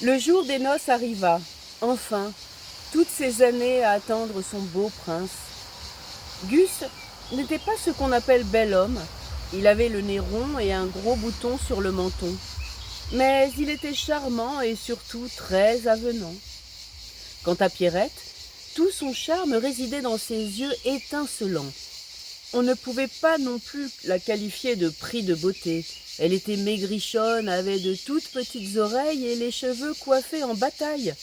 Le jour des noces arriva, enfin, toutes ces années à attendre son beau prince. Gus n'était pas ce qu'on appelle bel homme. Il avait le nez rond et un gros bouton sur le menton. Mais il était charmant et surtout très avenant. Quant à Pierrette, tout son charme résidait dans ses yeux étincelants. On ne pouvait pas non plus la qualifier de prix de beauté. Elle était maigrichonne, avait de toutes petites oreilles et les cheveux coiffés en bataille.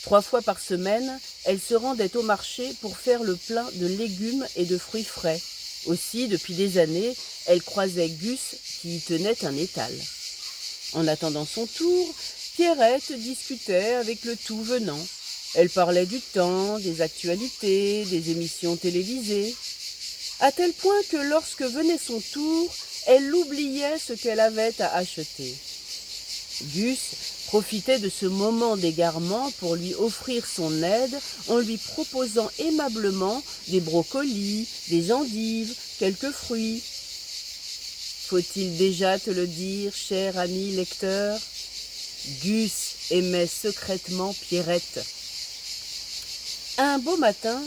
3 fois par semaine, elle se rendait au marché pour faire le plein de légumes et de fruits frais. Aussi, depuis des années, elle croisait Gus qui y tenait un étal. En attendant son tour, Pierrette discutait avec le tout venant. Elle parlait du temps, des actualités, des émissions télévisées, à tel point que lorsque venait son tour, elle oubliait ce qu'elle avait à acheter. Gus profitait de ce moment d'égarement pour lui offrir son aide en lui proposant aimablement des brocolis, des endives, quelques fruits. Faut-il déjà te le dire, cher ami lecteur? Gus aimait secrètement Pierrette. Un beau matin,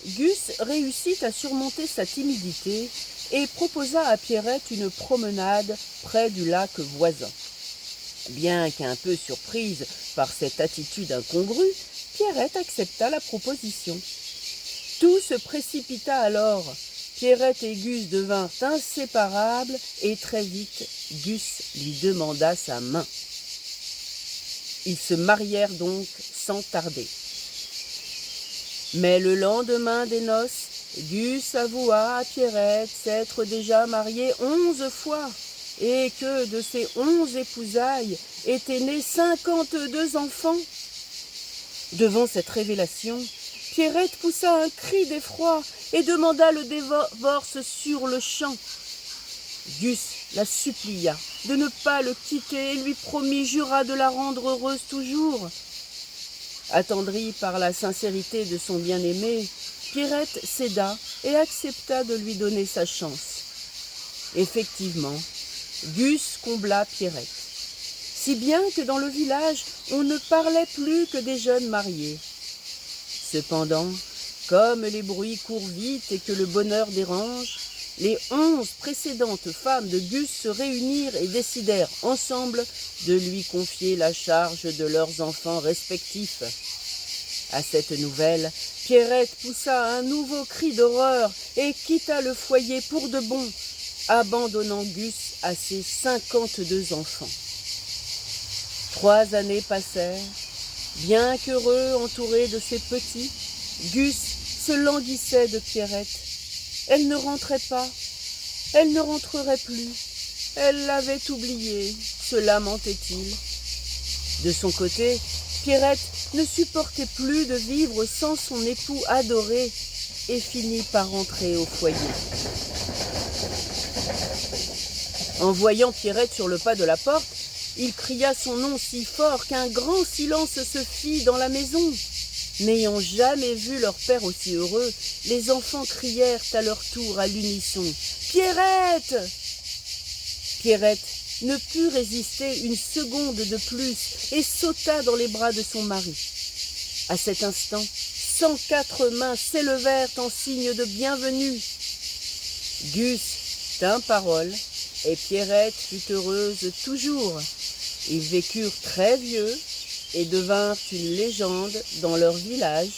Gus réussit à surmonter sa timidité et proposa à Pierrette une promenade près du lac voisin. Bien qu'un peu surprise par cette attitude incongrue, Pierrette accepta la proposition. Tout se précipita alors. Pierrette et Gus devinrent inséparables et très vite, Gus lui demanda sa main. Ils se marièrent donc sans tarder. Mais le lendemain des noces, Gus avoua à Pierrette s'être déjà marié 11 fois et que de ces 11 épousailles étaient nés 52 enfants. Devant cette révélation, Pierrette poussa un cri d'effroi et demanda le divorce sur le champ. Gus la supplia de ne pas le quitter et lui promit, jura de la rendre heureuse toujours. Attendrie par la sincérité de son bien-aimé, Pierrette céda et accepta de lui donner sa chance. Effectivement, Gus combla Pierrette, si bien que dans le village, on ne parlait plus que des jeunes mariés. Cependant, comme les bruits courent vite et que le bonheur dérange, les 11 précédentes femmes de Gus se réunirent et décidèrent ensemble de lui confier la charge de leurs enfants respectifs. À cette nouvelle, Pierrette poussa un nouveau cri d'horreur et quitta le foyer pour de bon, abandonnant Gus à ses 52 enfants. 3 années passèrent. Bien qu'heureux, entouré de ses petits, Gus se languissait de Pierrette. Elle ne rentrait pas, elle ne rentrerait plus, elle l'avait oublié, se lamentait-il. De son côté, Pierrette ne supportait plus de vivre sans son époux adoré et finit par rentrer au foyer. En voyant Pierrette sur le pas de la porte, il cria son nom si fort qu'un grand silence se fit dans la maison. N'ayant jamais vu leur père aussi heureux, les enfants crièrent à leur tour à l'unisson « Pierrette !» Pierrette ne put résister une seconde de plus et sauta dans les bras de son mari. À cet instant, 104 mains s'élevèrent en signe de bienvenue. Gus tint parole et Pierrette fut heureuse toujours. Ils vécurent très vieux et devinrent une légende dans leur village.